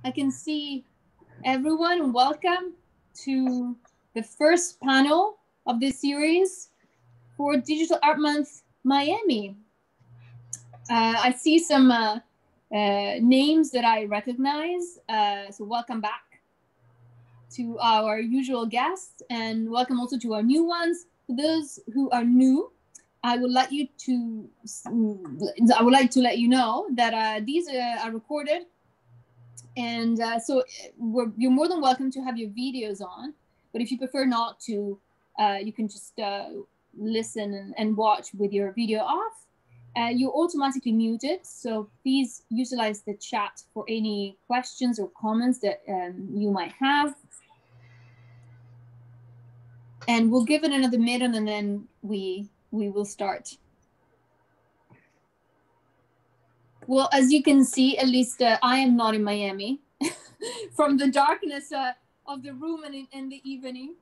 I can see everyone. Welcome to the first panel of this series for Digital Art Month Miami. I see some names that I recognize, so welcome back to our usual guests, and welcome also to our new ones. For those who are new, I would like to let you know that these are recorded, and so you're more than welcome to have your videos on. But if you prefer not to, you can just listen and watch with your video off. You're automatically muted, so please utilize the chat for any questions or comments that you might have. And we'll give it another minute, and then we will start. Well, as you can see, at least I am not in Miami from the darkness of the room and in the evening.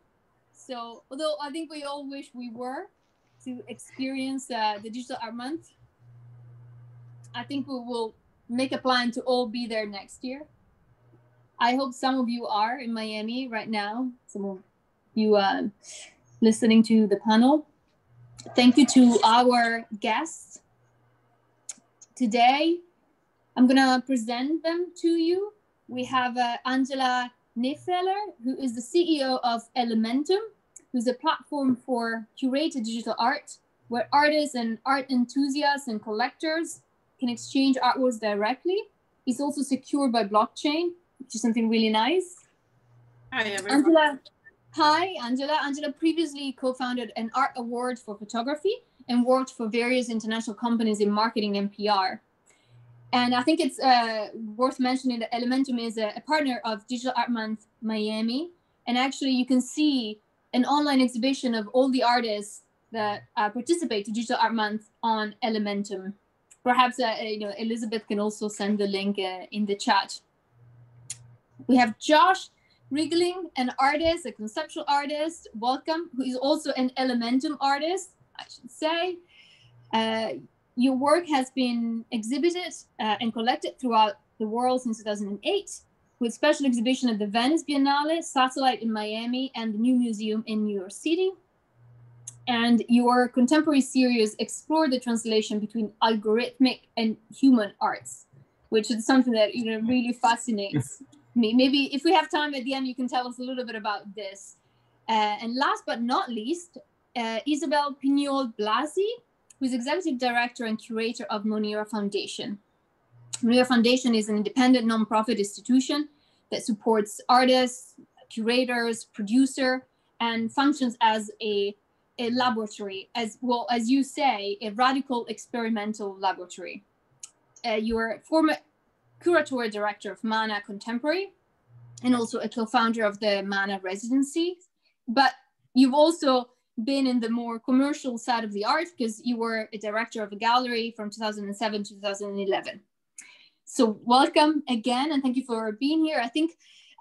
So, although I think we all wish we were to experience the Digital Art Month, I think we will make a plan to all be there next year. I hope some of you are in Miami right now. Some of you listening to the panel. Thank you to our guests. Today, I'm gonna present them to you. We have Angela Nyffeler, who is the CEO of Elementum, who's a platform for curated digital art, where artists and art enthusiasts and collectors can exchange artworks directly. It's also secured by blockchain, which is something really nice. Hi, everyone. Angela. Angela previously co-founded an art award for photography and worked for various international companies in marketing and PR. And I think it's worth mentioning that Elementum is a partner of Digital Art Month Miami. And actually you can see an online exhibition of all the artists that participate to Digital Art Month on Elementum. Perhaps Elizabeth can also send the link in the chat. We have Josh Rigling, an artist, a conceptual artist, welcome, who is also an Elementum artist, I should say. Your work has been exhibited and collected throughout the world since 2008, with special exhibition at the Venice Biennale, Satellite in Miami, and the New Museum in New York City. And your contemporary series explored the translation between algorithmic and human arts, which is something that really fascinates me. Maybe if we have time at the end, you can tell us a little bit about this. And last but not least, Ysabel Pinyol Blasi, who is Executive Director and Curator of Monira Foundation. Monira Foundation is an independent nonprofit institution that supports artists, curators, producer, and functions as a laboratory, as well as you say, a radical experimental laboratory. You're former Curator Director of Mana Contemporary and also a co-founder of the Mana Residency. But you've also been in the more commercial side of the art because you were a director of a gallery from 2007 to 2011. So welcome again, and thank you for being here. I think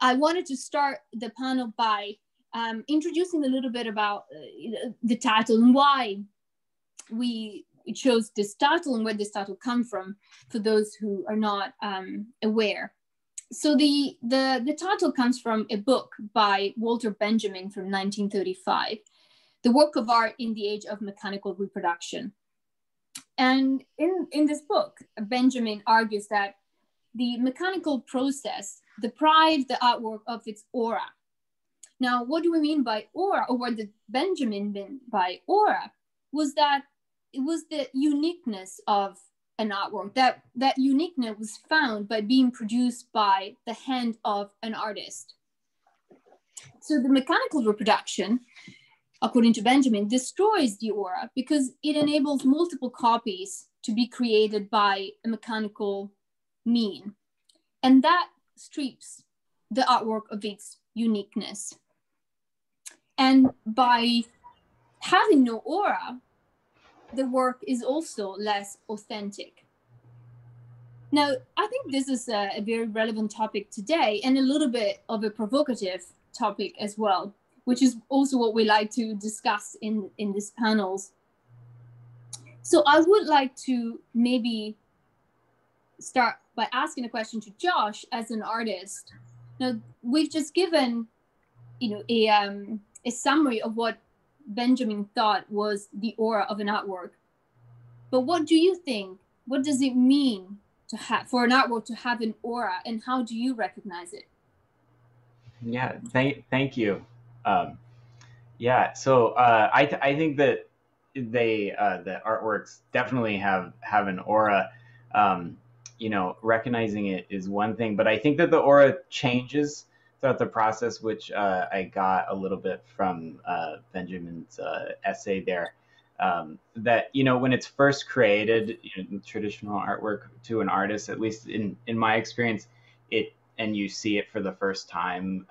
I wanted to start the panel by introducing a little bit about the title and why we chose this title and where this title comes from for those who are not aware. So the title comes from a book by Walter Benjamin from 1935, The Work of Art in the Age of Mechanical Reproduction. And in this book, Benjamin argues that the mechanical process deprived the artwork of its aura. Now, what do we mean by aura, or what did Benjamin mean by aura, was that it was the uniqueness of an artwork. That uniqueness was found by being produced by the hand of an artist. So the mechanical reproduction, according to Benjamin, destroys the aura because it enables multiple copies to be created by a mechanical mean. And that strips the artwork of its uniqueness. And by having no aura, the work is also less authentic. Now, I think this is a very relevant topic today and a little bit of a provocative topic as well, which is also what we like to discuss in these panels. So I would like to maybe start by asking a question to Josh as an artist. Now, we've just given, a summary of what Benjamin thought was the aura of an artwork. But what do you think? What does it mean to have for an artwork to have an aura, and how do you recognize it? Yeah, thank you. Yeah, so I think that the artworks definitely have an aura. Recognizing it is one thing, but I think that the aura changes throughout the process, which I got a little bit from Benjamin's essay there. That when it's first created, traditional artwork to an artist, at least in my experience, and you see it for the first time,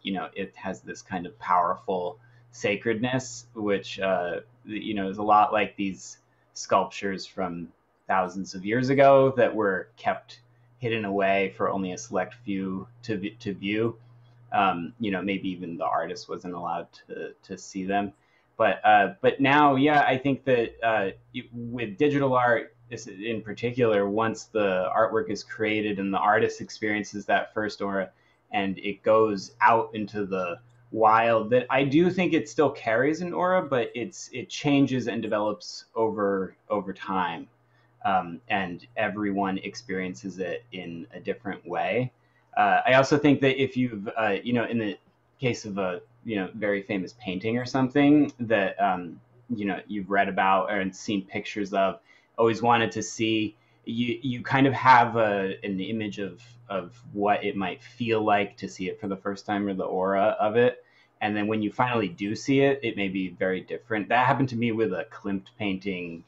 it has this kind of powerful sacredness, which is a lot like these sculptures from thousands of years ago that were kept hidden away for only a select few to view. Maybe even the artist wasn't allowed to see them. But now, yeah, I think that with digital art in particular, once the artwork is created and the artist experiences that first aura and it goes out into the wild, that I do think it still carries an aura, but it changes and develops over time. And everyone experiences it in a different way. I also think that if you've, in the case of a, very famous painting or something that, you've read about and seen pictures of, always wanted to see, you kind of have an image of what it might feel like to see it for the first time, or the aura of it. And then when you finally do see it, it may be very different. That happened to me with a Klimt painting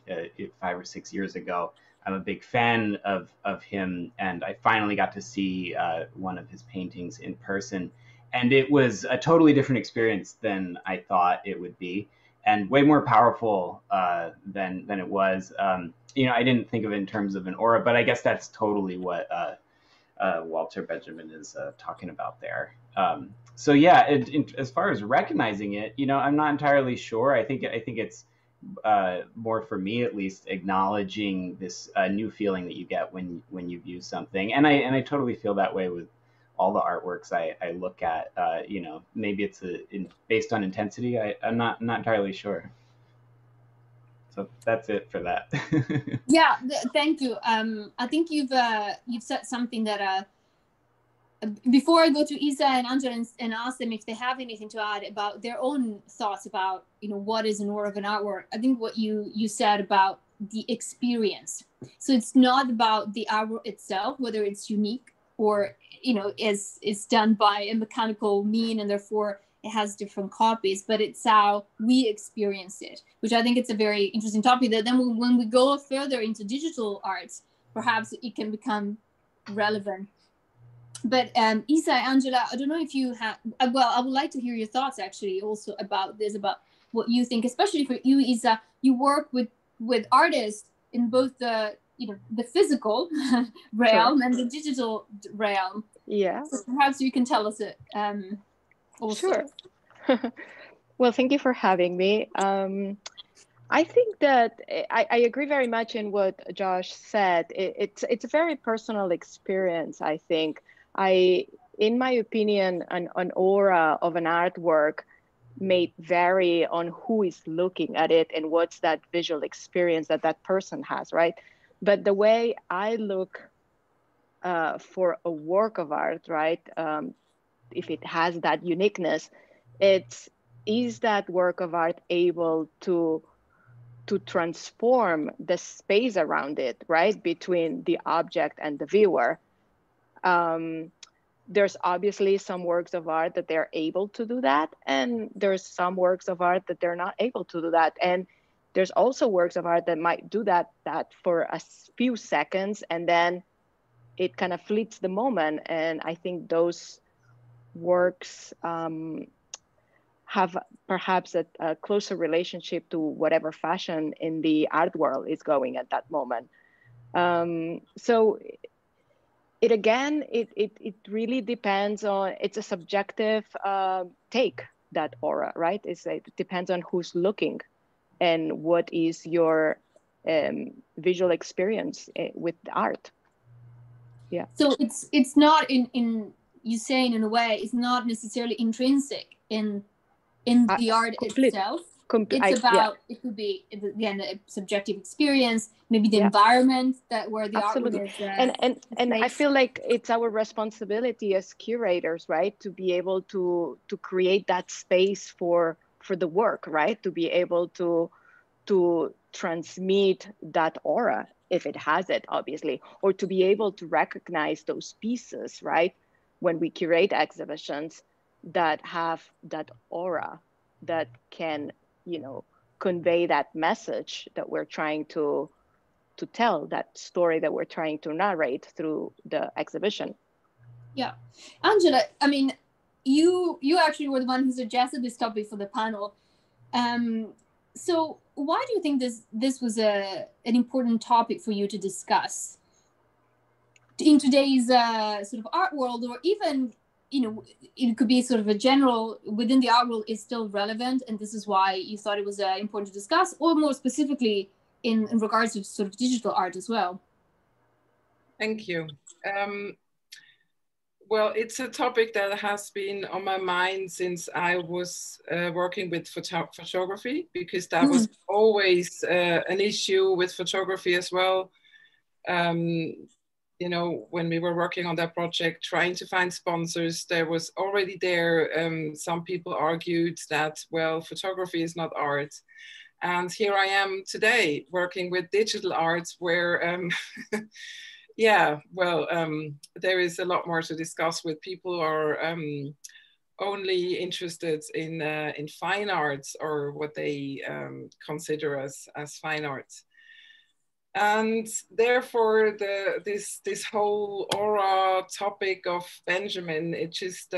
5 or 6 years ago. I'm a big fan of him, and I finally got to see one of his paintings in person. And it was a totally different experience than I thought it would be, and way more powerful than it was. I didn't think of it in terms of an aura, but I guess that's totally what Walter Benjamin is talking about there. So yeah, as far as recognizing it, I'm not entirely sure. I think it's more, for me at least, acknowledging this new feeling that you get when you view something, and I totally feel that way with all the artworks I look at. Maybe it's based on intensity. I'm not entirely sure. So that's it for that. Yeah, thank you. I think you've said something that before I go to Isa and Angela and ask them if they have anything to add about their own thoughts about what is an aura of an artwork. I think what you said about the experience. So it's not about the artwork itself, whether it's unique or is done by a mechanical mean and therefore it has different copies, but it's how we experience it, which I think it's a very interesting topic. That then when we go further into digital arts, perhaps it can become relevant. But Isa, Angela, I don't know if you have, well, I would like to hear your thoughts actually also about this, about what you think, especially for you, Isa. You work with artists in both the physical realm and the digital realm. Yeah. So perhaps you can tell us it also. Sure. Well, thank you for having me. I think that I agree very much in what Josh said. It's a very personal experience, I think. In my opinion, an aura of an artwork may vary on who is looking at it and what's that visual experience that person has, right? But the way I look for a work of art, right, if it has that uniqueness, is that work of art able to transform the space around it, right, between the object and the viewer. There's obviously some works of art that they're able to do that, and there's some works of art that they're not able to do that. And there's also works of art that might do that for a few seconds, and then it kind of fleets the moment. And I think those works have perhaps a closer relationship to whatever fashion in the art world is going at that moment. So it really depends on, it's a subjective take, that aura, right? It depends on who's looking and what is your visual experience with art. Yeah. So it's not in you saying in a way, it's not necessarily intrinsic in the art itself. It's about, it could be, again, a subjective experience, maybe the environment where the artwork is. And I feel like it's our responsibility as curators, right, to be able to create that space for the work, right, to be able to transmit that aura, if it has it, obviously, or to be able to recognize those pieces, right, when we curate exhibitions that have that aura that can, you know, convey that message that we're trying to tell, that story that we're trying to narrate through the exhibition. Yeah. Angela, I mean, you actually were the one who suggested this topic for the panel. So why do you think this was an important topic for you to discuss in today's sort of art world, or even, you know, it could be sort of a general within the art world is still relevant, and this is why you thought it was important to discuss, or more specifically in regards to sort of digital art as well? Thank you. Well, it's a topic that has been on my mind since I was working with photography, because that was always an issue with photography as well. You know, when we were working on that project, trying to find sponsors, there was already some people argued that, well, photography is not art. And here I am today working with digital art, where, yeah, well, there is a lot more to discuss with people who are only interested in fine arts, or what they consider as fine arts. And therefore, this whole aura topic of Benjamin, it just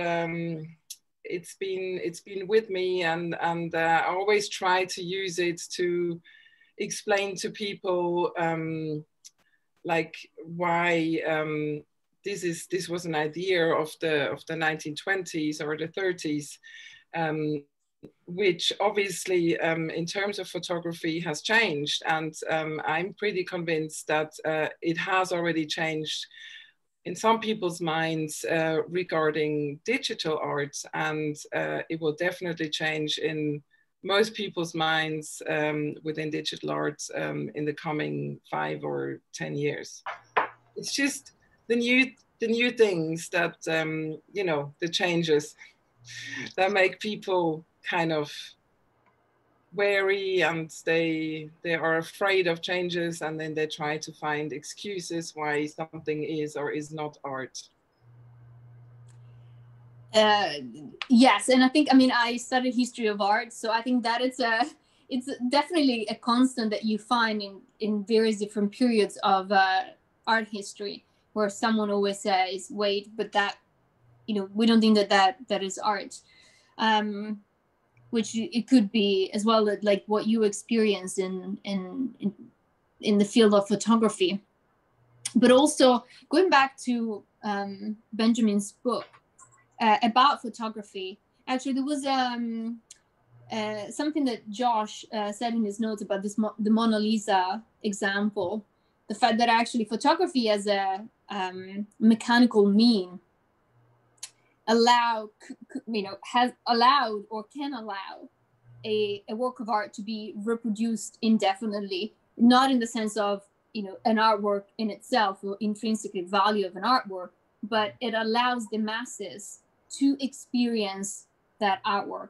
it's been with me, and I always try to use it to explain to people like why this was an idea of the 1920s or the 30s. Which obviously in terms of photography has changed, and I'm pretty convinced that it has already changed in some people's minds regarding digital art, and it will definitely change in most people's minds within digital art in the coming 5 or 10 years. It's just the new things that you know, the changes that make people kind of wary, and they are afraid of changes, and then they try to find excuses why something is or is not art. Yes, and I think, I mean, I studied history of art, so I think that it's definitely a constant that you find in various different periods of art history, where someone always says, wait, but that, you know, we don't think that is art. Which it could be as well, like what you experienced in the field of photography. But also going back to Benjamin's book about photography, actually there was something that Josh said in his notes about the Mona Lisa example, the fact that actually photography as a mechanical mean has allowed or can allow a work of art to be reproduced indefinitely, not in the sense of, you know, an artwork in itself or intrinsic value of an artwork, but it allows the masses to experience that artwork.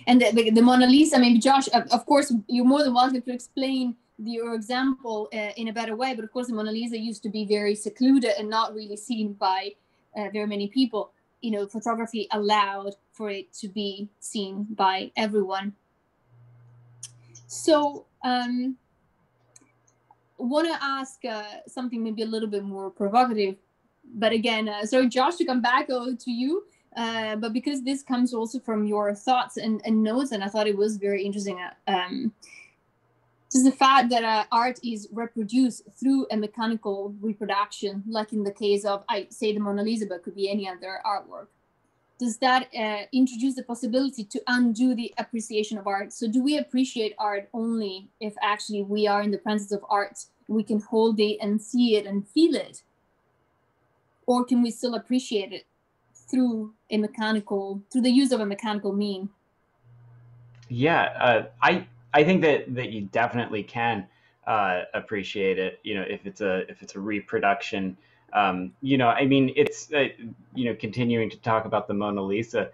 And the Mona Lisa, maybe Josh, of course, you're more than welcome to explain your example in a better way, but of course the Mona Lisa used to be very secluded and not really seen by very many people. You know, photography allowed for it to be seen by everyone. So want to ask something maybe a little bit more provocative, but again, sorry, Josh, to come back to you, but because this comes also from your thoughts and notes, and I thought it was very interesting. Just the fact that art is reproduced through a mechanical reproduction, like in the case of, I say the Mona Lisa, but it could be any other artwork. Does that introduce the possibility to undo the appreciation of art? So do we appreciate art only if actually we are in the presence of art we can hold it and see it and feel it? Or can we still appreciate it through the use of a mechanical mean? Yeah, I think that you definitely can appreciate it. You know, if it's a reproduction. You know, I mean, it's you know, continuing to talk about the Mona Lisa.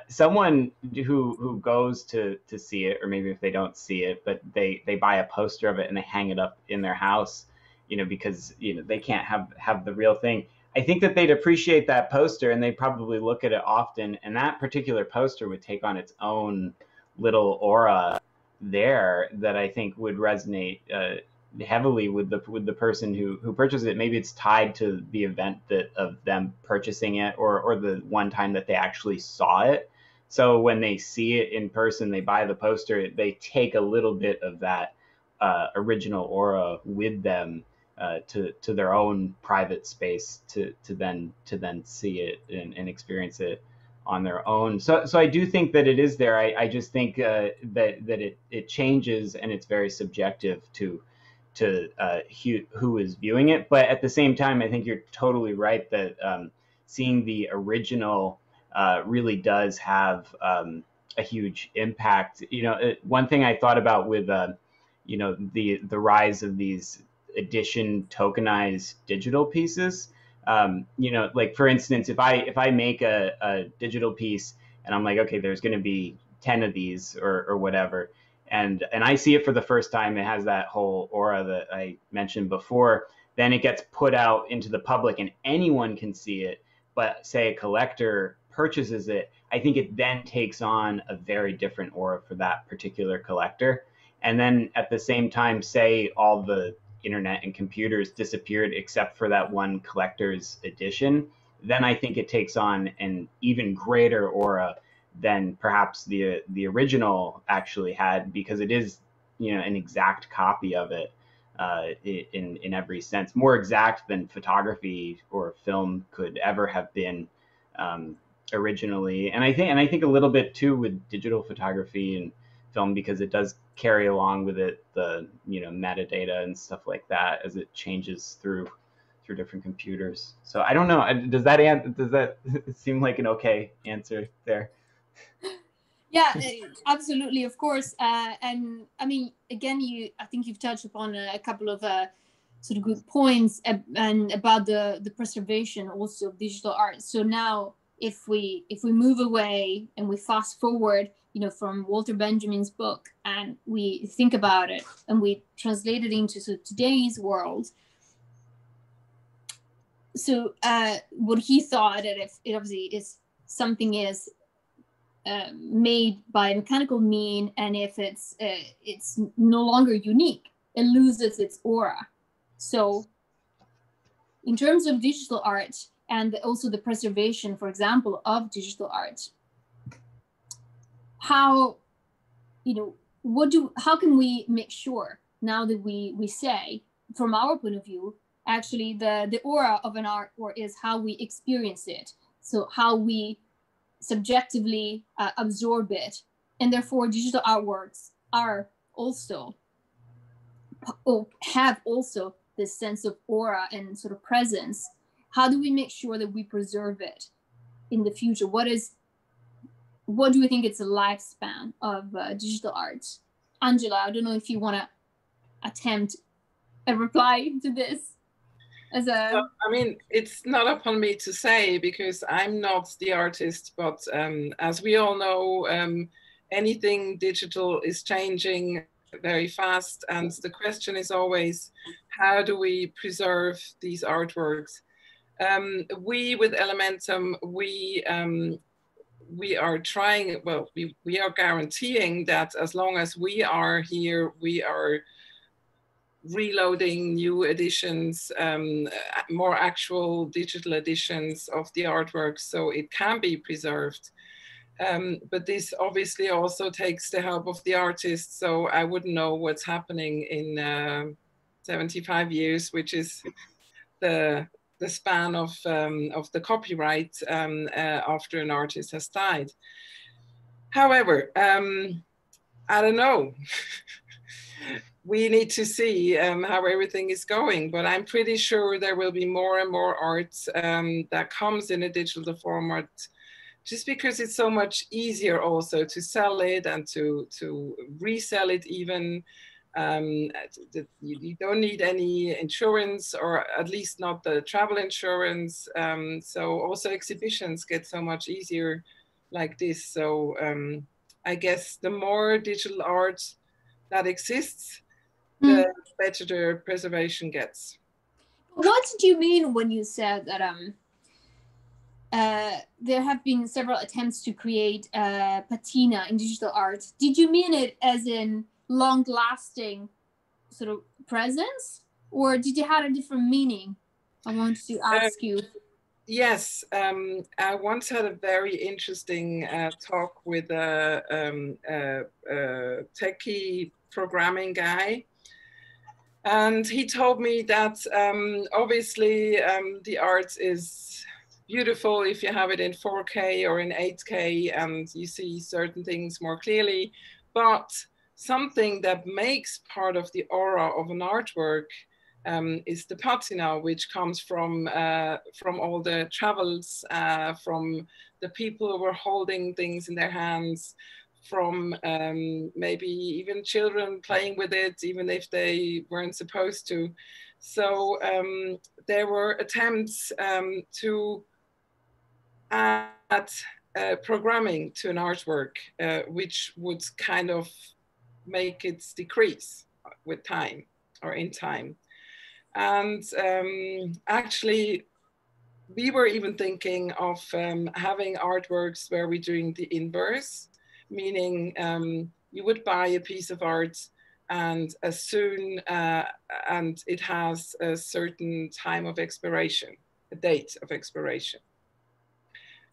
Someone who goes to see it, or maybe if they don't see it, but they buy a poster of it and they hang it up in their house, you know, because you know they can't have the real thing. I think that they'd appreciate that poster and they'd probably look at it often, and that particular poster would take on its own little aura there that I think would resonate heavily with the person who purchased it. Maybe it's tied to the event of them purchasing it, or the one time that they actually saw it. So when they see it in person, they buy the poster, they take a little bit of that original aura with them to their own private space to then see it and experience it on their own. So I do think that it is there. I just think that it changes, and it's very subjective to who is viewing it. But at the same time, I think you're totally right that seeing the original really does have a huge impact. You know, one thing I thought about with you know, the rise of these edition tokenized digital pieces. You know, like for instance, if I make a digital piece and I'm like, okay, there's going to be 10 of these or whatever, and I see it for the first time, it has that whole aura that I mentioned before. Then it gets put out into the public and anyone can see it. But say a collector purchases it, I think it then takes on a very different aura for that particular collector. And then at the same time, say all the internet and computers disappeared except for that one collector's edition, then I think it takes on an even greater aura than perhaps the original actually had, because it is, you know, an exact copy of it in every sense, more exact than photography or film could ever have been originally. And I think a little bit too with digital photography and film, because it does carry along with it the, you know, metadata and stuff like that as it changes through different computers. So I don't know. Does that seem like an okay answer there? Yeah, absolutely, of course. And I mean, again, I think you've touched upon a couple of sort of good points and about the preservation also of digital art. So now, if we move away and we fast forward, you know, from Walter Benjamin's book, and we think about it and we translate it into today's world. So what he thought, that if it obviously is something is made by a mechanical mean, and if it's no longer unique, it loses its aura. So in terms of digital art and also the preservation, for example, of digital art, how, you know, how can we make sure now that we say, from our point of view, actually the aura of an artwork is how we experience it, so how we subjectively absorb it, and therefore digital artworks are also have also this sense of aura and sort of presence. How do we make sure that we preserve it in the future? What do we think it's a lifespan of digital art? Angela, I don't know if you want to attempt a reply to this. Well, I mean, it's not upon me to say, because I'm not the artist, but as we all know, anything digital is changing very fast, and the question is always, how do we preserve these artworks? We with Elementum, we are trying, well, we are guaranteeing that as long as we are here, we are reloading new editions, more actual digital editions of the artwork, so it can be preserved. But this obviously also takes the help of the artist, so I wouldn't know what's happening in 75 years, which is the span of the copyright after an artist has died. However, I don't know. we need to see how everything is going, but I'm pretty sure there will be more and more art that comes in a digital format, just because it's so much easier also to sell it and to resell it even. You don't need any insurance, or at least not the travel insurance. So also exhibitions get so much easier like this. So I guess the more digital art that exists, the better the preservation gets. What did you mean when you said that there have been several attempts to create patina in digital art? Did you mean it as in long-lasting sort of presence, or did you have a different meaning? I want to ask you. Yes, I once had a very interesting talk with a techie programming guy, and he told me that obviously the art is beautiful if you have it in 4K or in 8K and you see certain things more clearly, but something that makes part of the aura of an artwork is the patina, which comes from all the travels, from the people who were holding things in their hands, from maybe even children playing with it, even if they weren't supposed to. So there were attempts to add programming to an artwork, which would kind of make it decrease with time or in time. And actually, we were even thinking of having artworks where we're doing the inverse, meaning you would buy a piece of art and as soon, and it has a certain time of expiration, a date of expiration.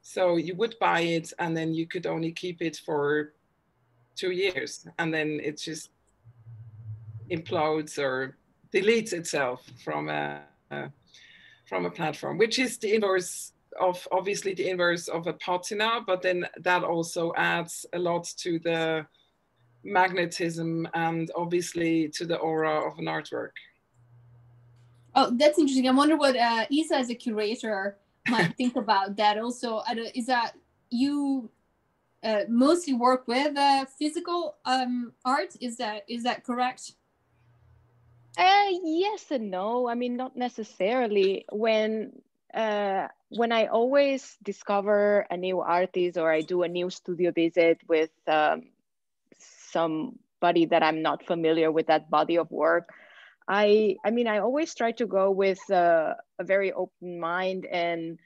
So you would buy it and then you could only keep it for 2 years and then it just implodes or deletes itself from a platform, which is the inverse of, obviously the inverse of a patina, but then that also adds a lot to the magnetism and obviously to the aura of an artwork. Oh, that's interesting. I wonder what Isa as a curator might think about that also. Is that you mostly work with physical art? Is that correct? Yes and no. I mean, not necessarily. When I always discover a new artist or I do a new studio visit with somebody that I'm not familiar with that body of work, I mean, I always try to go with a very open mind, and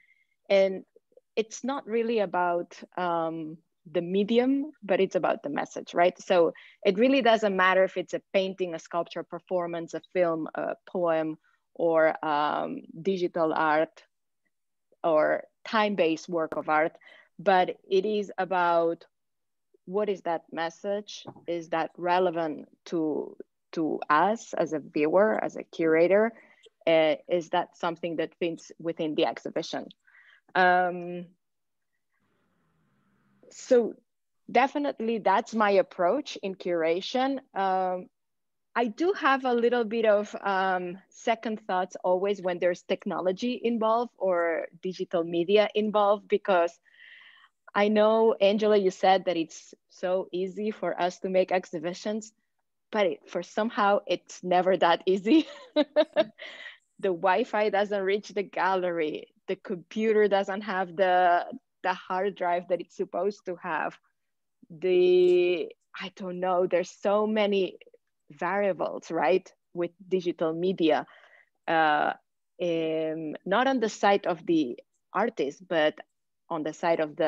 it's not really about the medium, but it's about the message, right? So it really doesn't matter if it's a painting, a sculpture, performance, a film, a poem, or digital art or time-based work of art, but it is about what is that message? Is that relevant to us as a viewer, as a curator? Is that something that fits within the exhibition? So definitely that's my approach in curation. I do have a little bit of second thoughts always when there's technology involved or digital media involved, because I know, Angela, you said that it's so easy for us to make exhibitions, but for somehow it's never that easy. The Wi-Fi doesn't reach the gallery. The computer doesn't have the hard drive that it's supposed to have. I don't know, there's so many variables, right, with digital media, not on the side of the artist, but on the side of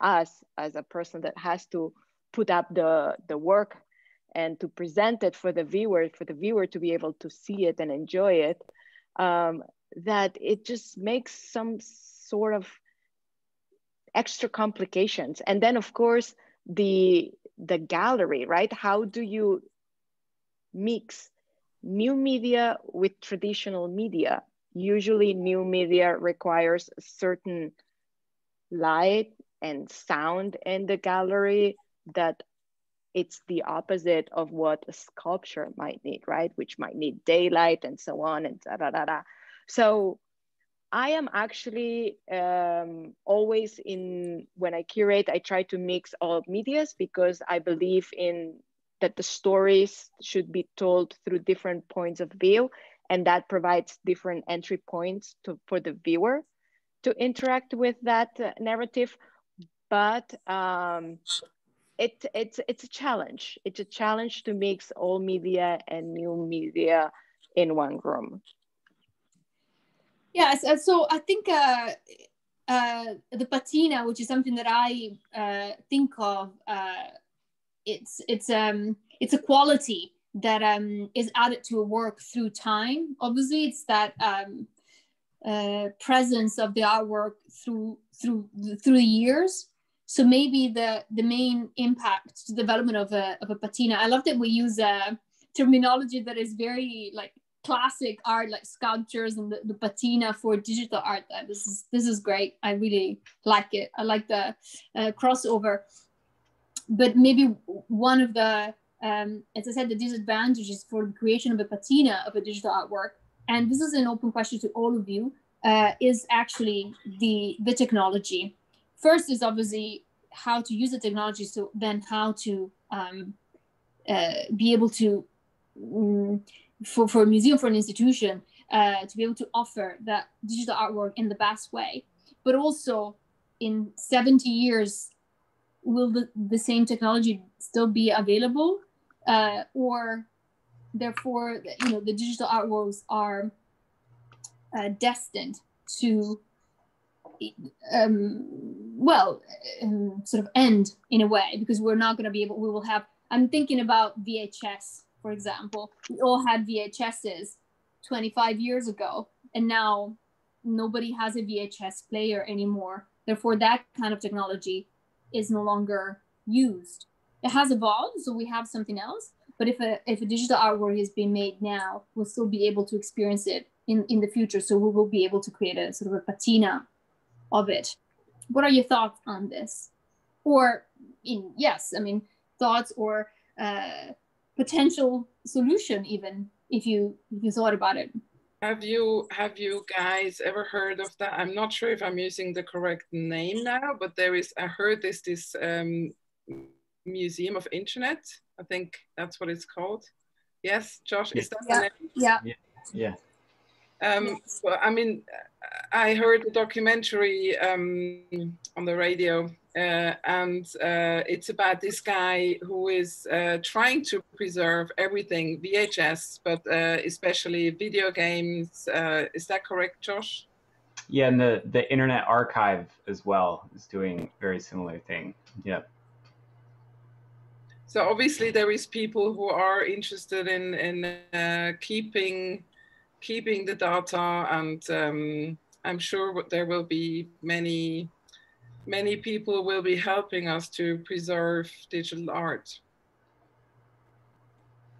us as a person that has to put up the work and to present it for the viewer to be able to see it and enjoy it, that it just makes some sort of extra complications. And then of course the gallery, right? How do you mix new media with traditional media? Usually new media requires a certain light and sound in the gallery that it's the opposite of what a sculpture might need, right? Which might need daylight and so on and da da da da. So I am actually always when I curate, I try to mix all medias because I believe in that the stories should be told through different points of view, and that provides different entry points for the viewer to interact with that narrative. But it's a challenge. It's a challenge to mix old media and new media in one room. Yeah, so I think the patina, which is something that I think of, it's a quality that is added to a work through time. Obviously, it's that presence of the artwork through the years. So maybe the main impact to the development of a patina. I love that we use a terminology that is very like classic art, like sculptures, and the patina for digital art. This is great. I really like it. I like the crossover. But maybe one of the, as I said, the disadvantages for the creation of a patina of a digital artwork, and this is an open question to all of you, is actually the technology. First is obviously how to use the technology, so then how to be able to, for a museum, for an institution, to be able to offer that digital artwork in the best way. But also in 70 years, will the same technology still be available? Or therefore, the digital artworks are destined to sort of end in a way, because we're not going to be able, we will have, I'm thinking about VHS, for example. We all had VHSs 25 years ago, and now nobody has a VHS player anymore. Therefore, that kind of technology is no longer used. It has evolved, so we have something else. But if a digital artwork is being made now, we'll still be able to experience it in the future. So we will be able to create a sort of a patina of it. What are your thoughts on this? Or thoughts or potential solution, even if you thought about it. Have you guys ever heard of that? I'm not sure if I'm using the correct name now, but I heard this Museum of Internet. I think that's what it's called. Yes, Josh, is that the name? Yeah. Well, I mean, I heard a documentary on the radio, and it's about this guy who is trying to preserve everything VHS, but especially video games. Is that correct, Josh? Yeah, and the Internet Archive as well is doing very similar thing. Yeah. So obviously there is people who are interested in keeping the data, and I'm sure there will be many people will be helping us to preserve digital art.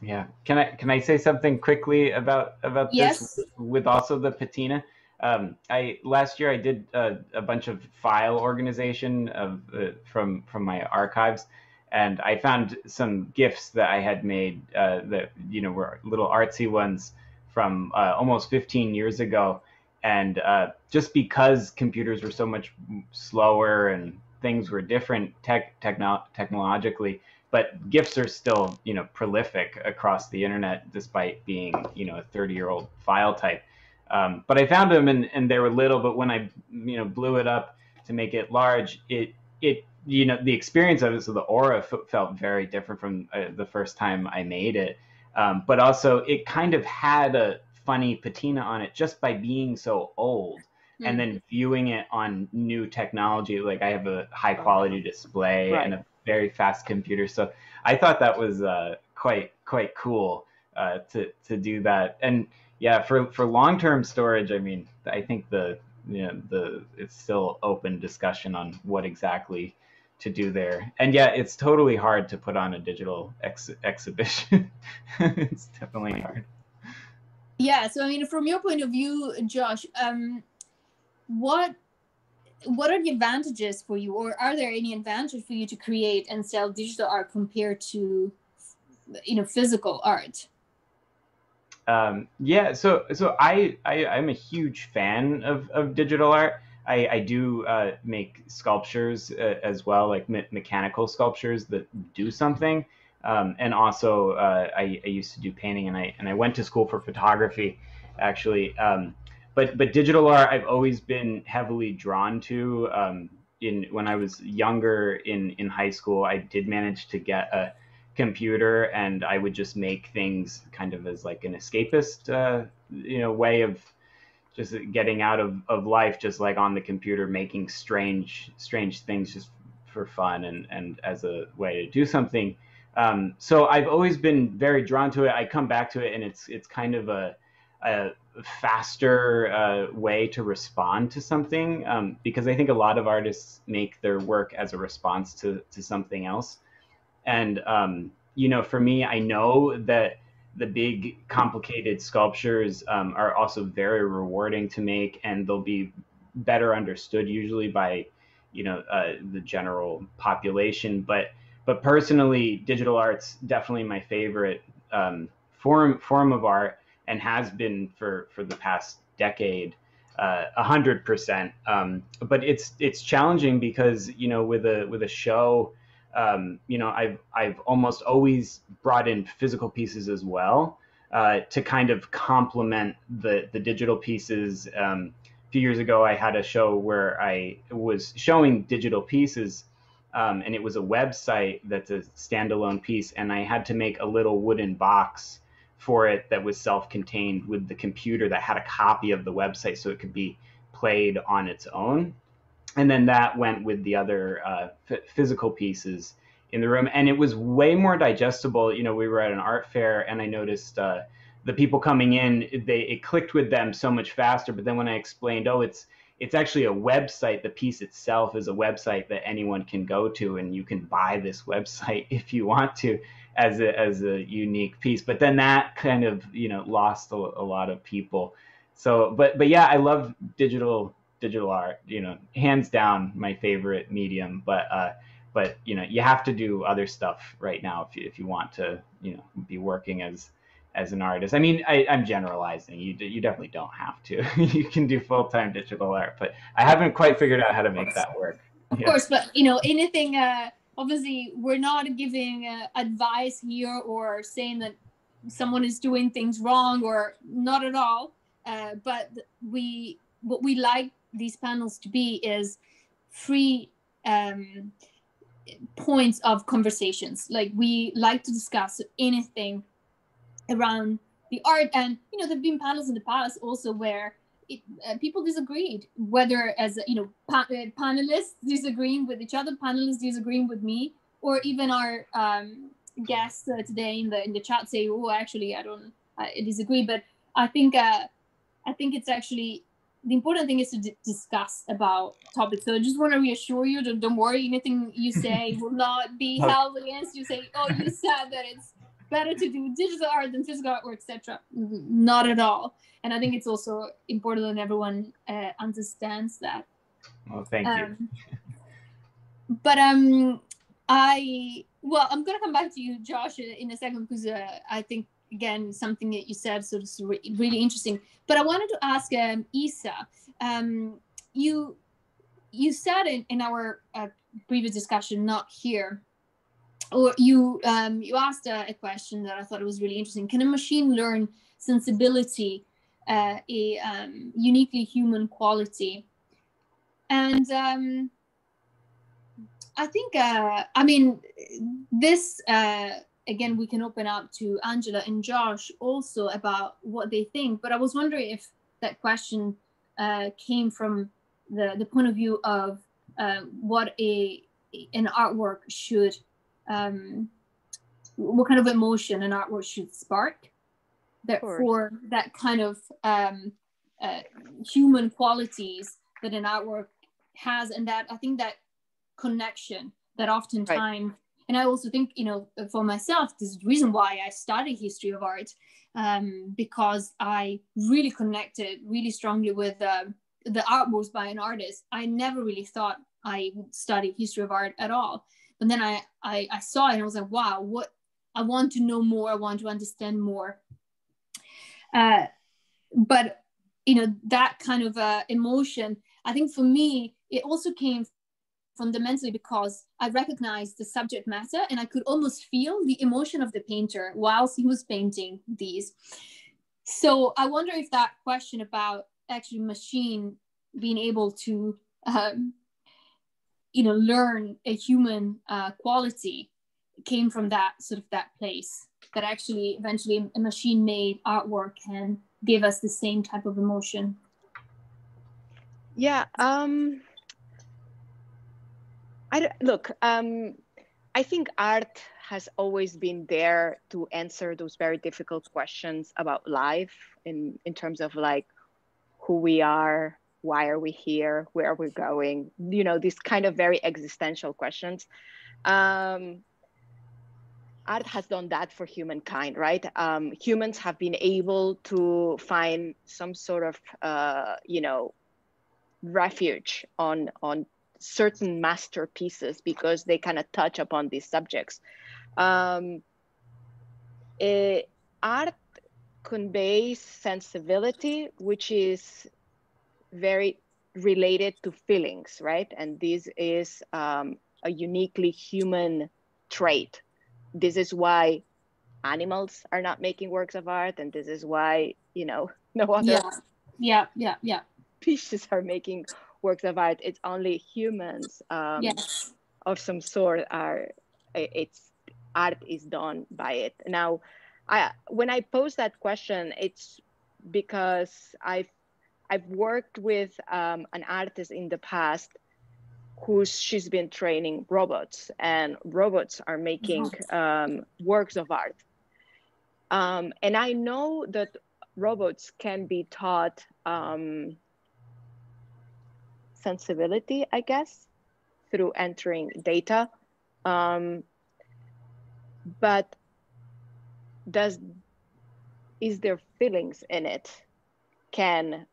Yeah. Can I say something quickly about Yes. this with also the patina? Last year I did a bunch of file organization from my archives, and I found some GIFs that I had made that were little artsy ones from almost 15 years ago. And just because computers were so much slower and things were different technologically, but GIFs are still prolific across the internet despite being a 30-year-old file type. But I found them and they were little, but when I blew it up to make it large, it the experience of it, so the aura felt very different from the first time I made it. But also it kind of had a funny patina on it just by being so old. Mm-hmm. And then viewing it on new technology, like I have a high quality display and a very fast computer. So I thought that was quite cool to do that. And yeah, for long-term storage, I mean, I think it's still open discussion on what exactly to do there. And yeah, it's totally hard to put on a digital exhibition. It's definitely hard. Yeah, so I mean, from your point of view, Josh, what what are the advantages for you, or are there any advantages for you to create and sell digital art compared to, physical art? Yeah, so I'm a huge fan of digital art. I do make sculptures as well, like mechanical sculptures that do something. And also I used to do painting, and I went to school for photography, actually. But digital art I've always been heavily drawn to. When I was younger in high school, I did manage to get a computer, and I would just make things kind of as like an escapist way of just getting out of life, just like on the computer, making strange things just for fun and as a way to do something. So I've always been very drawn to it. I come back to it, and it's kind of a faster way to respond to something, because I think a lot of artists make their work as a response to something else. And for me, I know that the big complicated sculptures are also very rewarding to make, and they'll be better understood usually by the general population. But personally, digital art's definitely my favorite form of art, and has been for the past decade, 100%. But it's challenging because with a show, I've almost always brought in physical pieces as well, to kind of complement the digital pieces. A few years ago, I had a show where I was showing digital pieces, and it was a website that's a standalone piece, and I had to make a little wooden box for it that was self-contained with the computer that had a copy of the website so it could be played on its own. And then that went with the other physical pieces in the room, and it was way more digestible. We were at an art fair, and I noticed the people coming in, it clicked with them so much faster. But then when I explained, it's actually a website, the piece itself is a website that anyone can go to, and you can buy this website if you want to, as a unique piece. But then that kind of lost a lot of people. So, but yeah, I love digital art, hands down my favorite medium. But you have to do other stuff right now if you want to be working as an artist. I mean, I'm generalizing. You definitely don't have to. You can do full-time digital art, but I haven't quite figured out how to make that work. Of course, but anything. Obviously, we're not giving advice here or saying that someone is doing things wrong, or not at all. But what we like these panels to be is free points of conversations. Like, we like to discuss anything around the art, and there've been panels in the past also where people disagreed, whether as panelists disagreeing with each other, panelists disagreeing with me, or even our guests today in the chat say, "Oh, actually, I disagree." But I think it's actually, the important thing is to discuss about topics. So I just want to reassure you, don't worry, anything you say will not be held against you. Say, "Oh, you said that it's better to do digital art than physical art," or etc. Not at all. And I think it's also important that everyone understands that. Well, thank you. But I'm gonna come back to you, Josh, in a second, because I think, again, something that you said so it's really interesting. But I wanted to ask Isa, you said in our previous discussion, not here, or you asked a question that I thought was really interesting. Can a machine learn sensibility, a uniquely human quality? And I think, this, again, we can open up to Angela and Josh also about what they think. But I was wondering if that question came from the point of view of what an artwork should, what kind of emotion an artwork should spark, for that kind of human qualities that an artwork has. And that, I think, that connection that oftentimes, right. And I also think, for myself, this is the reason why I studied history of art, because I really connected really strongly with the artworks by an artist, I never really thought I would study history of art at all. But then I saw it and I was like, wow, what, I want to know more. I want to understand more. But, you know, that kind of emotion, I think for me, it also came fundamentally because I recognized the subject matter and I could almost feel the emotion of the painter whilst he was painting these. So I wonder if that question about actually machine being able to, you know, learn a human quality came from that sort of that place, that actually eventually a machine made artwork can give us the same type of emotion. Yeah. I think art has always been there to answer those very difficult questions about life in terms of like who we are, why are we here, where are we going, you know, these kind of very existential questions. Art has done that for humankind, right? Humans have been able to find some sort of, you know, refuge on certain masterpieces because they kind of touch upon these subjects. Art conveys sensibility, which is very related to feelings, right? And this is a uniquely human trait. This is why animals are not making works of art, and this is why, you know, no other species are making works of art. It's only humans Yes. of some sort art is done by it. Now, when I pose that question, it's because I've worked with an artist in the past she's been training robots, and robots are making works of art. And I know that robots can be taught sensibility, I guess, through entering data. But is there feelings in it? Can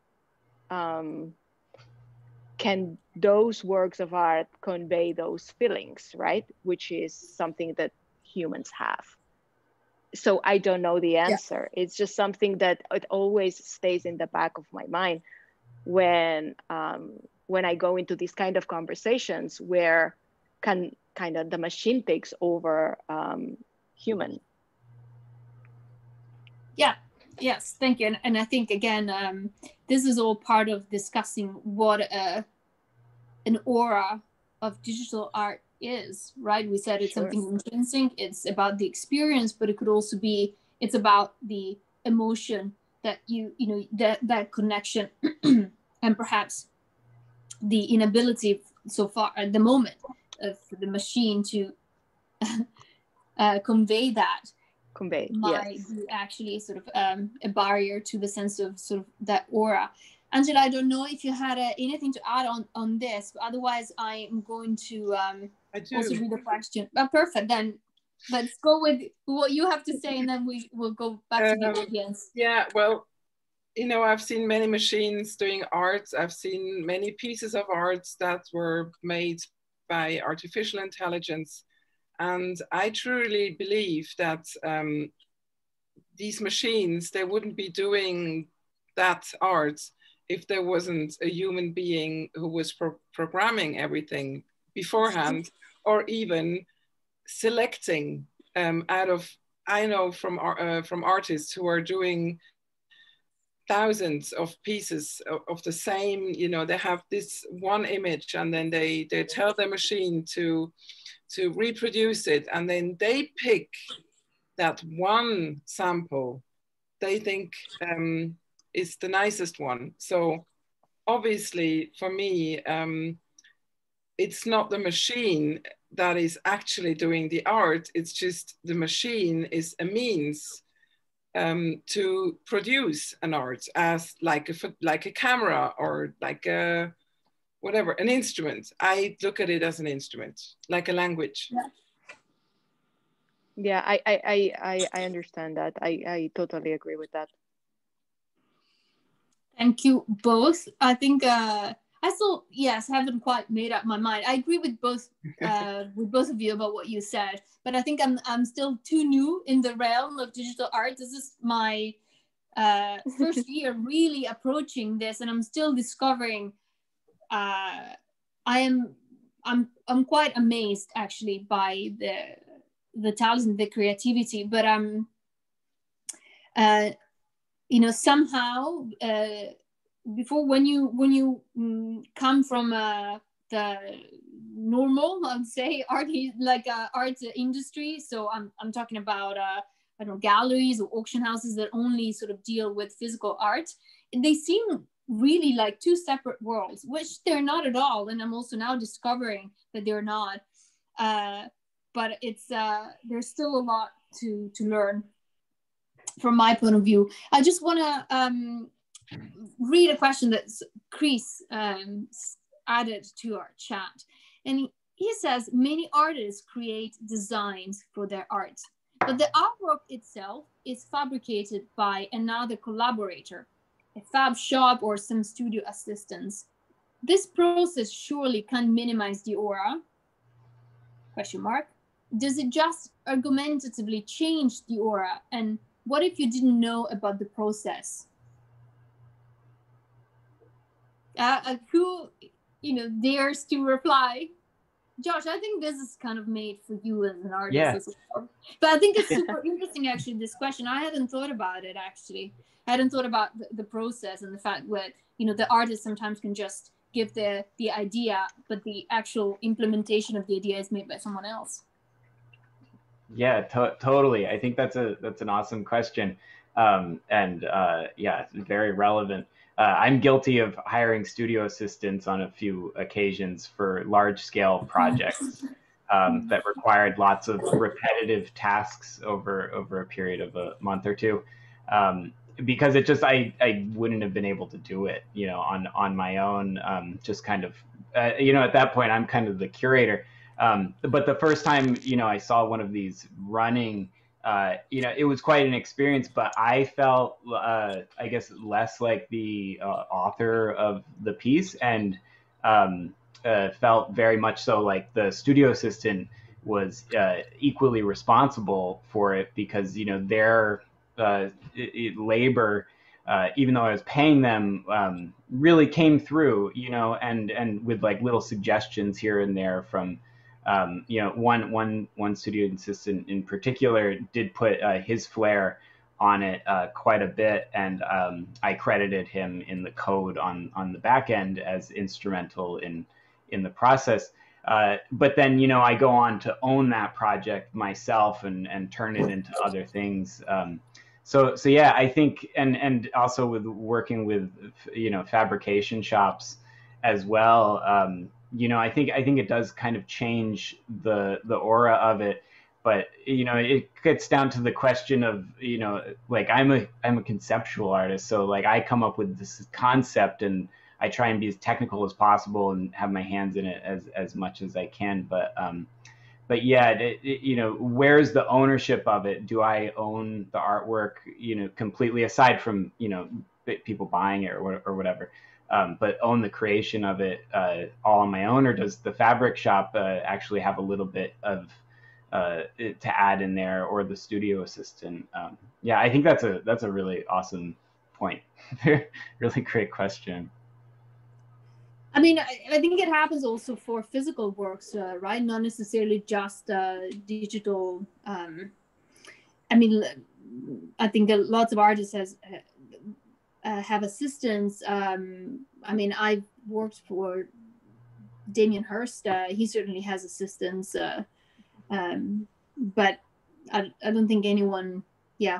those works of art convey those feelings, right? Which is something that humans have. So I don't know the answer. Yeah. It's just something that it always stays in the back of my mind when I go into these kind of conversations where kind of the machine takes over human. Yeah. Yes, thank you. And I think, again, this is all part of discussing what an aura of digital art is, right? We said it's something intrinsic, it's about the experience, but it could also be, it's about the emotion that you know, that connection and perhaps the inability so far at the moment of the machine to convey that. Might be actually sort of a barrier to the sense of sort of that aura. Angela, I don't know if you had anything to add on this, but otherwise I am going to also read the question. Perfect, then let's go with what you have to say and then we will go back to the audience. Yeah, well, you know, I've seen many machines doing art. I've seen many pieces of art that were made by artificial intelligence. And I truly believe that these machines, they wouldn't be doing that art if there wasn't a human being who was programming everything beforehand, or even selecting out of, I know from artists who are doing thousands of pieces of the same, you know, they have this one image and then they tell the machine to reproduce it, and then they pick that one sample they think is the nicest one. So obviously for me, it's not the machine that is actually doing the art, it's just the machine is a means to produce an art, as like a camera or like a whatever, an instrument. I look at it as an instrument, like a language. Yeah, I understand that. I totally agree with that. Thank you both. I think I still, yes, haven't quite made up my mind. I agree with both of you about what you said, but I think I'm still too new in the realm of digital art. This is my first year really approaching this, and I'm still discovering. I'm quite amazed actually by the talent and the creativity, but somehow before when you come from the normal, I would say, art industry. So I'm talking about I don't know, galleries or auction houses that only sort of deal with physical art. They seem really like two separate worlds, which they're not at all. And I'm also now discovering that they're not. But it's there's still a lot to learn from my point of view. I just want to read a question that Chris added to our chat. And he says, many artists create designs for their art, but the artwork itself is fabricated by another collaborator, a fab shop or some studio assistants. This process surely can minimize the aura? Question mark. Does it just argumentatively change the aura? And what if you didn't know about the process? Who, dares to reply? Josh, I think this is kind of made for you as an artist as well. But I think it's super interesting, actually, this question. I hadn't thought about it, actually. I hadn't thought about the process and the fact that, the artist sometimes can just give the idea, but the actual implementation of the idea is made by someone else. Yeah, totally. I think that's an awesome question. It's very relevant. I'm guilty of hiring studio assistants on a few occasions for large-scale projects that required lots of repetitive tasks over a period of a month or two, because it just I wouldn't have been able to do it, on my own. Just kind of, at that point I'm kind of the curator. But the first time, I saw one of these running. It was quite an experience, but I felt, I guess, less like the author of the piece, and felt very much so like the studio assistant was equally responsible for it, because their labor, even though I was paying them, really came through, and with like little suggestions here and there from. One studio assistant in particular did put his flair on it quite a bit, and I credited him in the code on the back end as instrumental in the process. But then I go on to own that project myself and turn it into other things. So yeah, I think, and also with working with fabrication shops as well. I think it does kind of change the aura of it, but it gets down to the question of like I'm a conceptual artist, so like I come up with this concept and I try and be as technical as possible and have my hands in it as much as I can. But yeah, where's the ownership of it? Do I own the artwork completely, aside from people buying it or whatever? But own the creation of it all on my own, or does the fabric shop actually have a little bit of to add in there, or the studio assistant? I think that's a really awesome point. Really great question. I mean, I think it happens also for physical works, right? Not necessarily just digital. I mean, I think that lots of artists have assistants. I mean, I've worked for Damien Hirst. He certainly has assistants, but I don't think anyone,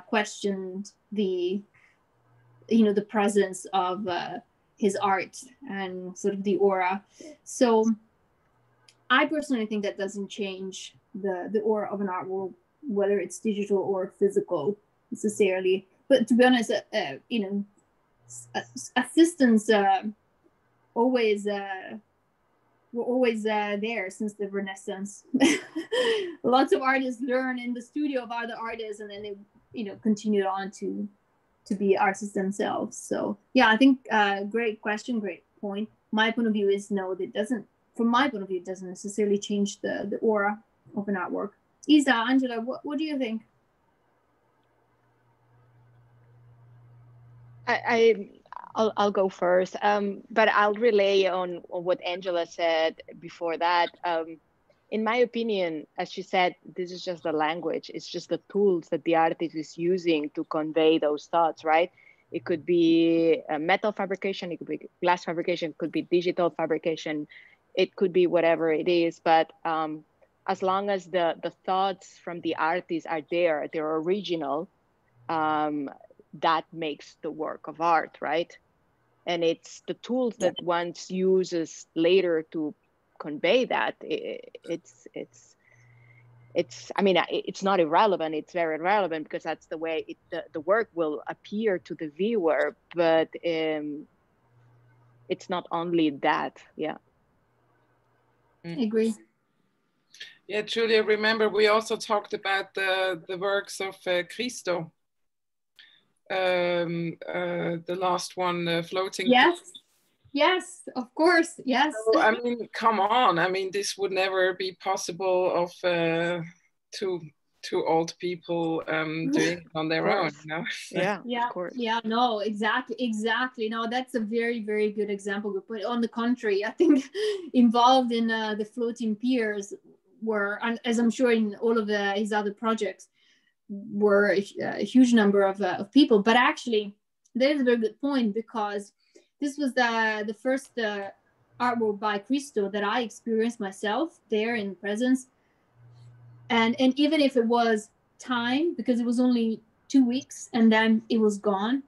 questioned the presence of his art and sort of the aura. So I personally think that doesn't change the aura of an artwork, whether it's digital or physical necessarily. But to be honest, assistants always were always there since the Renaissance. Lots of artists learn in the studio of other artists, and then they continued on to to be artists themselves. So yeah, I think great question, great point. My point of view is no, it doesn't. From my point of view, it doesn't necessarily change the aura of an artwork. Isa, Angela, what do you think? I'll go first, but I'll relay on what Angela said before that. In my opinion, as she said, this is just the language. It's just the tools that the artist is using to convey those thoughts, right? It could be metal fabrication, it could be glass fabrication, it could be digital fabrication, it could be whatever it is. But as long as the thoughts from the artist are there, they're original, that makes the work of art, right? And it's the tools that one uses later to convey that. I mean, it's not irrelevant, it's very relevant, because that's the way the work will appear to the viewer, but it's not only that. Yeah. I agree. Yeah, Giulia, remember we also talked about the works of Cristo. The last one, floating. Yes, of course, yes. So, I mean, come on. I mean, this would never be possible of two old people doing it on their own, you know? Yeah, of course. Yeah, no, exactly. No, that's a very, very good example. But on the contrary, I think involved in the floating piers were, as I'm sure in all of his other projects, were a huge number of people. But actually, that is a very good point, because this was the first artwork by Cristo that I experienced myself there in presence. And even if it was time, because it was only 2 weeks and then it was gone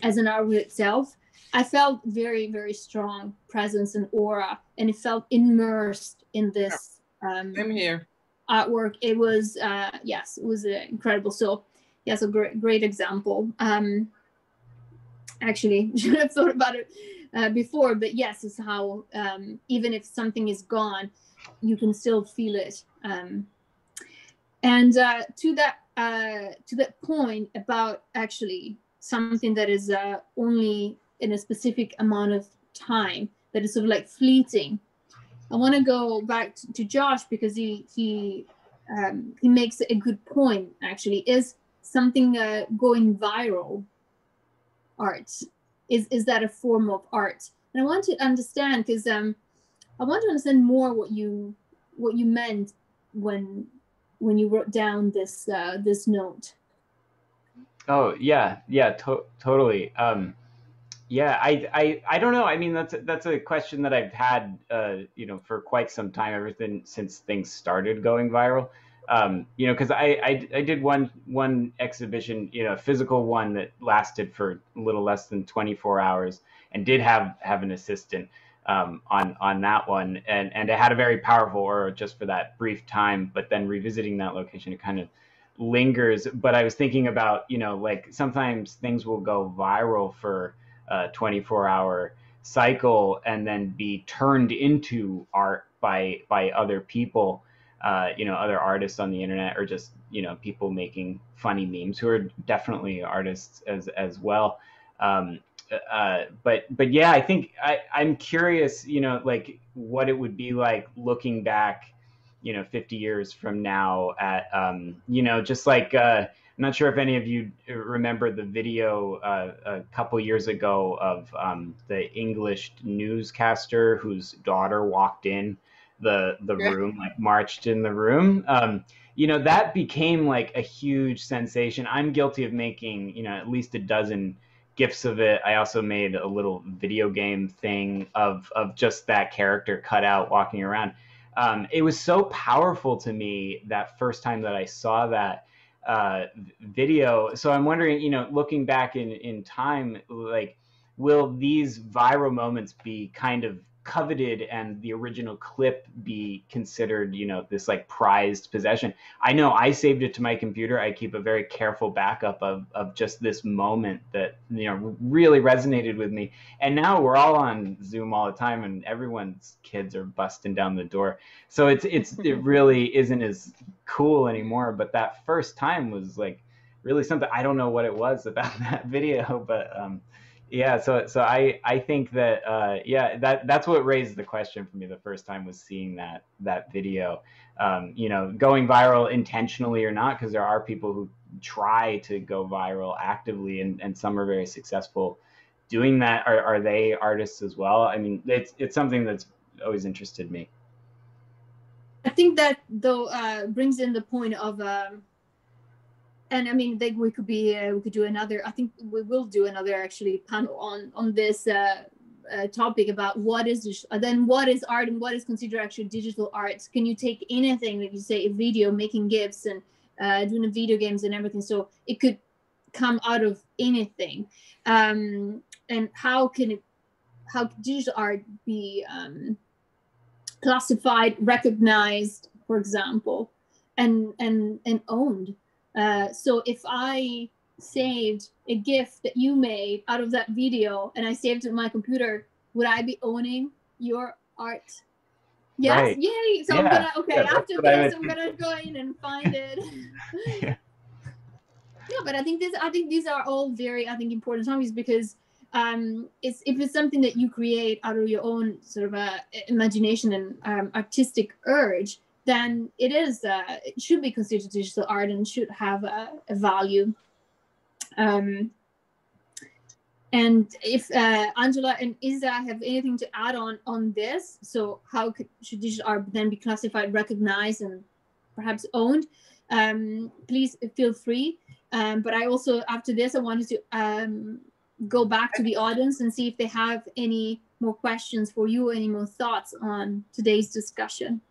as an artwork itself, I felt very, very strong presence and aura, and it felt immersed in this I'm here. artwork. It was yes, it was incredible. So yes, a great example. Actually, should have thought about it before, but yes, it's how even if something is gone, you can still feel it. And to that point about actually something that is only in a specific amount of time, that is sort of like fleeting. I want to go back to Josh, because he makes a good point. Actually, is something going viral art? Is that a form of art? And I want to understand, because I want to understand more what you meant when you wrote down this this note. Oh yeah, totally. Yeah, I don't know. I mean, that's a question that I've had, you know, for quite some time, ever since things started going viral. You know, because I did one exhibition, you know, a physical one that lasted for a little less than 24 hours, and did have an assistant on that one, and it had a very powerful aura just for that brief time. But then revisiting that location, it kind of lingers. But I was thinking about, you know, like sometimes things will go viral for a 24-hour cycle and then be turned into art by other people, you know, other artists on the internet, or just, you know, people making funny memes who are definitely artists as well. But yeah, I think I'm curious, you know, like what it would be like looking back, you know, 50 years from now at, you know, just like, I'm not sure if any of you remember the video a couple years ago of the English newscaster whose daughter walked in the room, like marched in the room. You know, that became like a huge sensation. I'm guilty of making, you know, at least a dozen GIFs of it. I also made a little video game thing of just that character cut out walking around. It was so powerful to me that first time that I saw that video. So I'm wondering, you know, looking back in time, like, will these viral moments be kind of coveted and the original clip be considered, you know, this like prized possession? I know I saved it to my computer. I keep a very careful backup of just this moment that, you know, really resonated with me. And now we're all on Zoom all the time, and everyone's kids are busting down the door. So it really isn't as cool anymore. But that first time was like really something. I don't know what it was about that video, but yeah. So I think that yeah, that's what raised the question for me the first time, was seeing that video. You know, going viral intentionally or not, because there are people who try to go viral actively, and some are very successful doing that. Are they artists as well? I mean, it's something that's always interested me. I think that though brings in the point of and I mean, we could do another. I think we will do another actually panel on this topic about what is art and what is considered actually digital art. Can you take anything, like you say, a video, making GIFs and doing video games and everything? So it could come out of anything. And how can digital art be classified, recognized, for example, and owned? So if I saved a GIF that you made out of that video and I saved it in my computer, would I be owning your art? Yes, right. yay! So yeah. after this, I'm gonna go in and find it. Yeah. No, but I think these are all very, important topics, because if it's something that you create out of your own sort of imagination and artistic urge, then it should be considered digital art and should have a value. And if Angela and Isa have anything to add on this, so how should digital art then be classified, recognized, and perhaps owned? Please feel free. But I also, after this, I wanted to go back to the audience and see if they have any more questions for you, any more thoughts on today's discussion.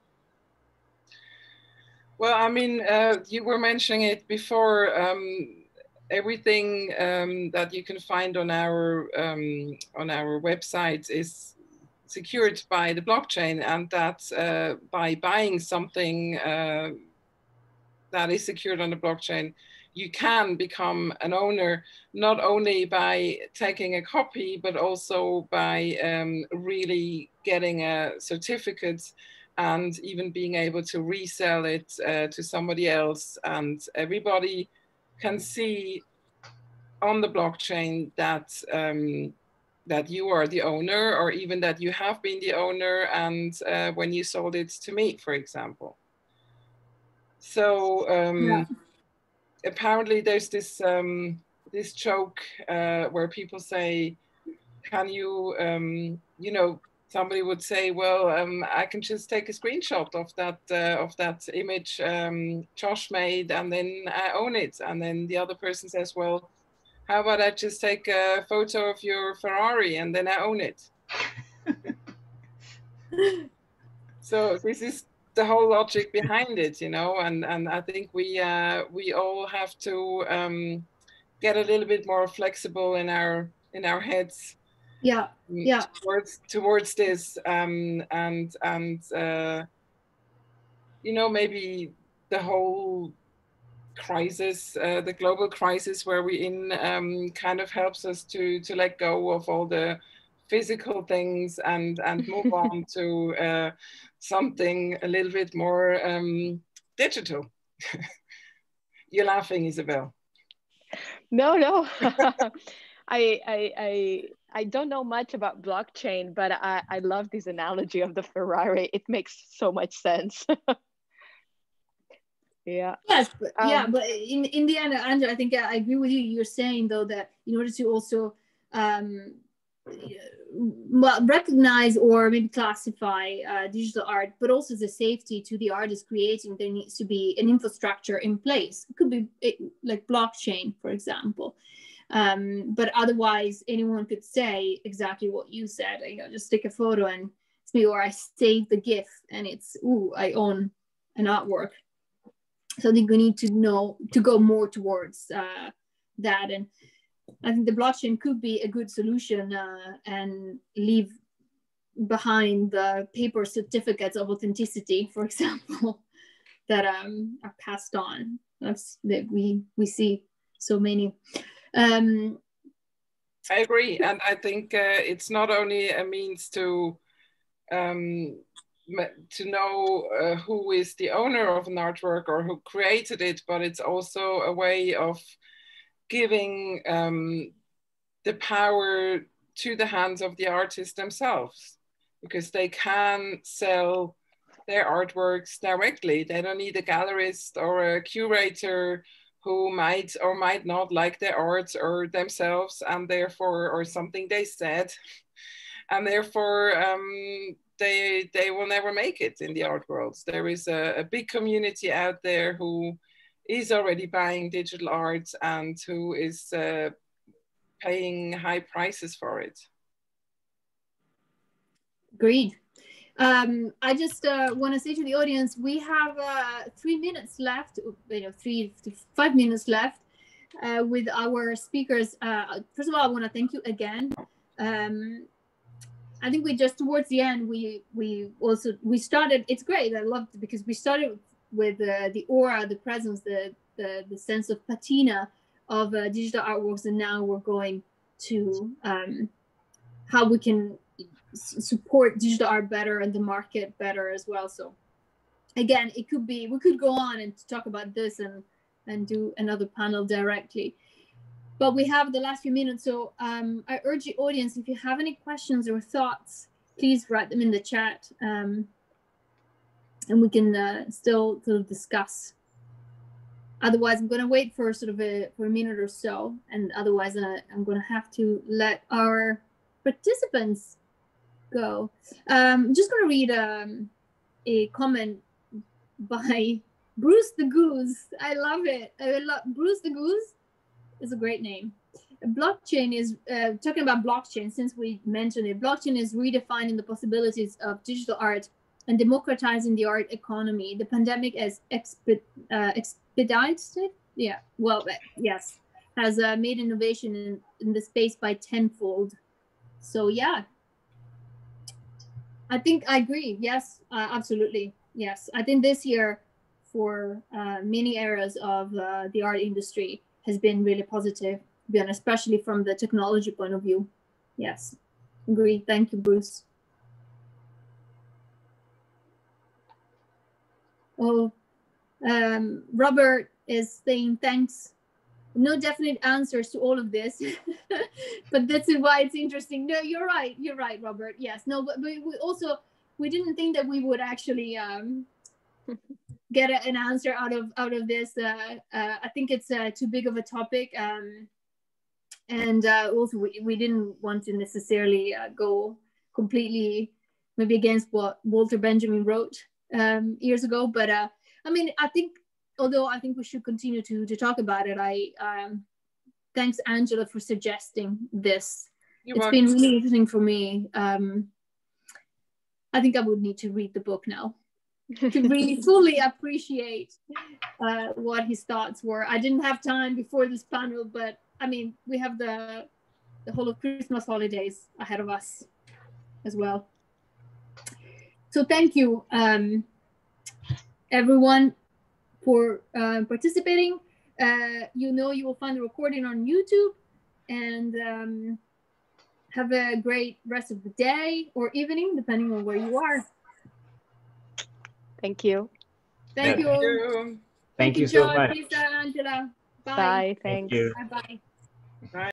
Well, I mean, you were mentioning it before. Everything that you can find on our website is secured by the blockchain, and that by buying something that is secured on the blockchain, you can become an owner, not only by taking a copy, but also by really getting a certificate and even being able to resell it to somebody else. And everybody can see on the blockchain that that you are the owner, or even that you have been the owner, and when you sold it to me, for example. So apparently there's this this joke where people say, can you, you know, somebody would say, well, I can just take a screenshot of that image Josh made, and then I own it. And then the other person says, well, how about I just take a photo of your Ferrari and then I own it? So this is the whole logic behind it, you know, and I think we all have to get a little bit more flexible in our heads. Yeah. Towards this, and you know, maybe the whole crisis, the global crisis where we're in, kind of helps us to let go of all the physical things and move on to something a little bit more digital. You're laughing, Ysabel. No. I don't know much about blockchain, but I love this analogy of the Ferrari. It makes so much sense. Yeah. Yes, but but in the end, Andrew, I think I agree with you. You're saying though that in order to also recognize or maybe classify digital art, but also the safety to the artist creating, there needs to be an infrastructure in place. It could be like blockchain, for example. But otherwise, anyone could say exactly what you said. You know, just take a photo and it's me, or I save the GIF and it's, ooh, I own an artwork. So I think we need to go more towards that. And I think the blockchain could be a good solution and leave behind the paper certificates of authenticity, for example, that are passed on. That we see so many. I agree, and I think it's not only a means to to know who is the owner of an artwork or who created it, but it's also a way of giving the power to the hands of the artists themselves, because they can sell their artworks directly. They don't need a gallerist or a curator who might or might not like their art or themselves, and therefore, or something they said, and therefore they will never make it in the art world. There is a big community out there who is already buying digital art and who is paying high prices for it. Agreed. I just want to say to the audience, we have 3 minutes left, 3 to 5 minutes left with our speakers. First of all, I want to thank you again. I think we just towards the end, we started, it's great, I loved it because we started with the aura, the presence, the sense of patina of digital artworks, and now we're going to how we can support digital art better and the market better as well. So again, it could be, we could go on and talk about this and do another panel directly, but we have the last few minutes. So I urge the audience, if you have any questions or thoughts, please write them in the chat, and we can still sort of discuss. Otherwise, I'm going to wait for sort of for a minute or so, and otherwise I'm going to have to let our participants go. I'm just going to read a comment by Bruce the Goose. I love it. Bruce the Goose is a great name. Blockchain is talking about blockchain. Since we mentioned it, blockchain is redefining the possibilities of digital art and democratizing the art economy. The pandemic has expedited, yeah, well, yes, has made innovation in the space by tenfold. So yeah, I think I agree. Yes, absolutely. Yes, I think this year for many areas of the art industry has been really positive, especially from the technology point of view. Yes, agree. Thank you, Bruce. Oh, Robert is saying thanks. No definite answers to all of this, but that's why it's interesting. No, you're right. You're right, Robert. Yes. No, but we didn't think that we would actually get an answer out of this. I think it's too big of a topic, and also we didn't want to necessarily go completely maybe against what Walter Benjamin wrote years ago. But I mean, I think, although I think we should continue to talk about it, thanks Angela for suggesting this. It's been really interesting for me. I think I would need to read the book now to really fully appreciate what his thoughts were. I didn't have time before this panel, but I mean, we have the whole of Christmas holidays ahead of us as well. So thank you, everyone, for participating. You will find the recording on YouTube, and have a great rest of the day or evening, depending on where you are. Thank you. Thank you. Thank you so much. Lisa, Angela. Bye. Bye. Thanks. Thank you. Bye-bye. Bye.